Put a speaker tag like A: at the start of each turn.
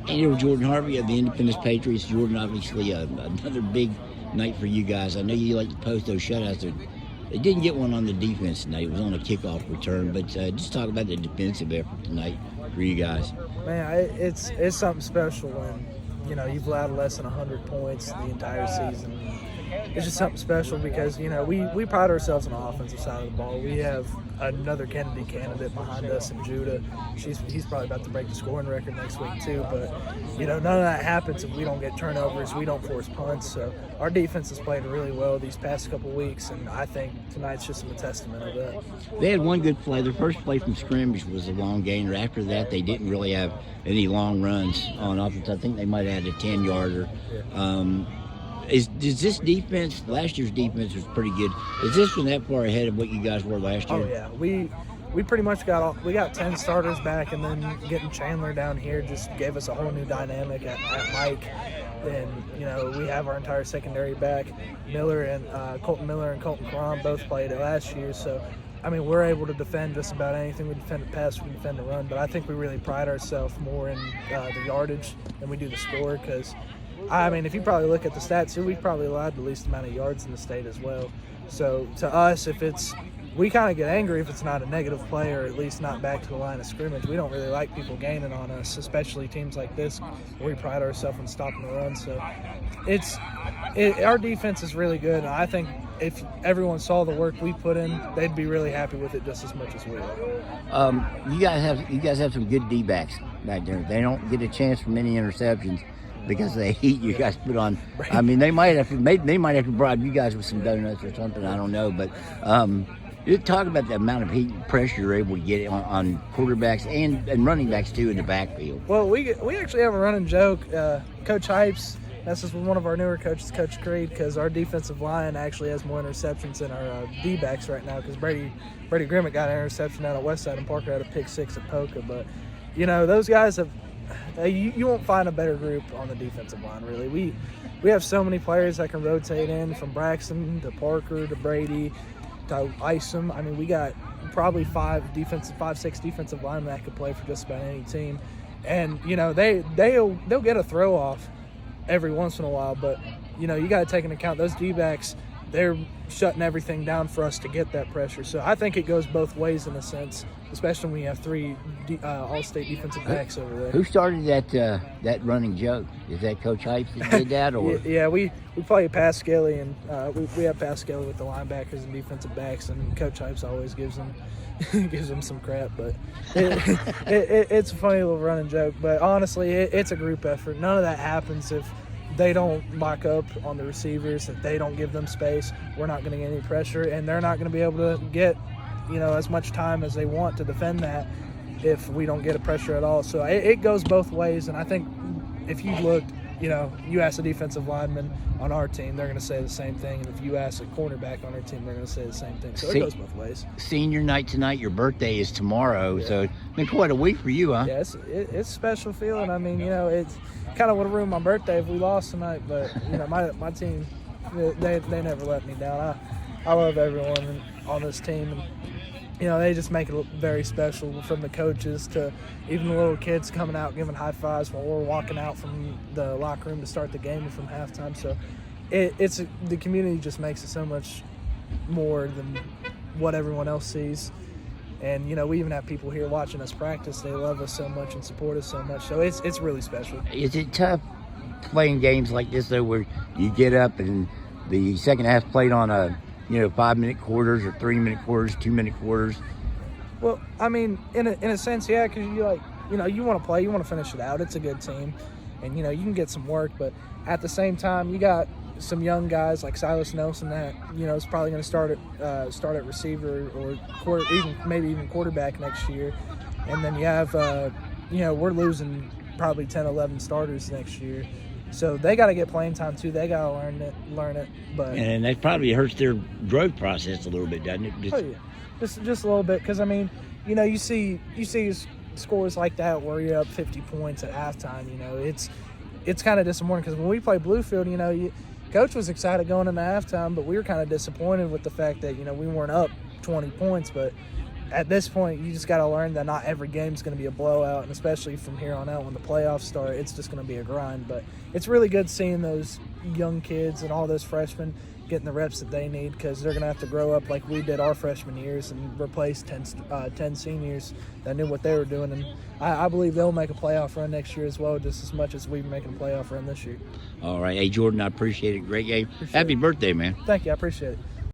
A: And Jordan Harvey of the Independence Patriots. Jordan, obviously another big night for you guys. I know you like to post those shutouts. They didn't get one on the defense tonight. It was on a kickoff return. But just talk about the defensive effort tonight for you guys.
B: Man, it's something special when, you've allowed less than 100 points the entire season. It's just something special because, we pride ourselves on the offensive side of the ball. We have another Kennedy candidate behind us in Judah. He's probably about to break the scoring record next week too. But, none of that happens if we don't get turnovers. We don't force punts. So our defense has played really well these past couple weeks, and I think tonight's just a testament of that.
A: They had one good play. Their first play from scrimmage was a long gainer. After that, they didn't really have any long runs on offense. I think they might have had a 10-yarder. Is this defense, last year's defense was pretty good. Is this one that far ahead of what you guys were last year?
B: Oh, yeah. We pretty much got 10 starters back, and then getting Chandler down here just gave us a whole new dynamic at Mike. And, we have our entire secondary back. Colton Miller and Colton Karam both played it last year. So, we're able to defend just about anything. We defend the pass, we can defend the run. But I think we really pride ourselves more in the yardage than we do the score because – if you probably look at the stats, we've probably allowed the least amount of yards in the state as well. So to us, we kind of get angry if it's not a negative play or at least not back to the line of scrimmage. We don't really like people gaining on us, especially teams like this where we pride ourselves on stopping the run. So our defense is really good, and I think if everyone saw the work we put in, they'd be really happy with it just as much as we are.
A: You guys have some good D-backs back there. They don't get a chance for many interceptions because of the heat you guys put on. They might have to bribe you guys with some donuts or something. I don't know, but you talk about the amount of heat and pressure you're able to get on quarterbacks and running backs too in the backfield.
B: Well, we actually have a running joke. Coach Hypes, this is one of our newer coaches, Coach Creed, because our defensive line actually has more interceptions than our D-backs right now because Brady Grimmett got an interception out of Westside and Parker had a pick six at Polka. But, those guys have – you won't find a better group on the defensive line, really. We have so many players that can rotate in from Braxton to Parker to Brady to Isom. We got probably 5-6 defensive linemen that could play for just about any team. And, they'll get a throw off every once in a while, but, you got to take into account those D-backs, they're shutting everything down for us to get that pressure. So I think it goes both ways in a sense, especially when we have three all-state defensive backs over there.
A: Who started that running joke? Is that Coach Hypes that did that? Or?
B: Yeah, we play Pass Skelly, and we have Pass Skelly with the linebackers and defensive backs, and Coach Hypes always gives them some crap. But it's a funny little running joke. But honestly, it's a group effort. None of that happens if they don't lock up on the receivers, if they don't give them space. We're not going to get any pressure, and they're not going to be able to get as much time as they want to defend that if we don't get a pressure at all. So it goes both ways, and I think if you looked, you ask a defensive lineman on our team, they're going to say the same thing, and if you ask a cornerback on our team, they're going to say the same thing. So it goes both ways.
A: Senior night tonight, your birthday is tomorrow, so it's been quite a week for you, huh?
B: Yeah, it's a special feeling. It's kind of would have ruined my birthday if we lost tonight, but, my team, they never let me down. I love everyone on this team, and they just make it very special, from the coaches to even the little kids coming out giving high fives while we're walking out from the locker room to start the game and from halftime. So it's the community just makes it so much more than what everyone else sees. And, we even have people here watching us practice. They love us so much and support us so much. So it's really special.
A: Is it tough playing games like this, though, where you get up and the second half played on a 5-minute quarters or 3-minute quarters, 2-minute quarters?
B: Well, in a sense, yeah, because you want to play, you want to finish it out. It's a good team, and you can get some work. But at the same time, you got some young guys like Silas Nelson that is probably going to start at receiver or maybe even quarterback next year. And then you have we're losing probably 10, 11 starters next year. So they got to get playing time too. They got to learn it. But
A: and that probably hurts their growth process a little bit, doesn't it?
B: Just a little bit, because you see scores like that where you're up 50 points at halftime. It's kind of disappointing, because when we play Bluefield, Coach was excited going into halftime, but we were kind of disappointed with the fact that we weren't up 20 points. But at this point, you just got to learn that not every game is going to be a blowout, and especially from here on out when the playoffs start, it's just going to be a grind. But it's really good seeing those young kids and all those freshmen getting the reps that they need, because they're going to have to grow up like we did our freshman years and replace 10 seniors that knew what they were doing. And I believe they'll make a playoff run next year as well, just as much as we've been making a playoff run this year.
A: All right. Hey, Jordan, I appreciate it. Great game. Happy birthday, man.
B: Thank you. I appreciate it.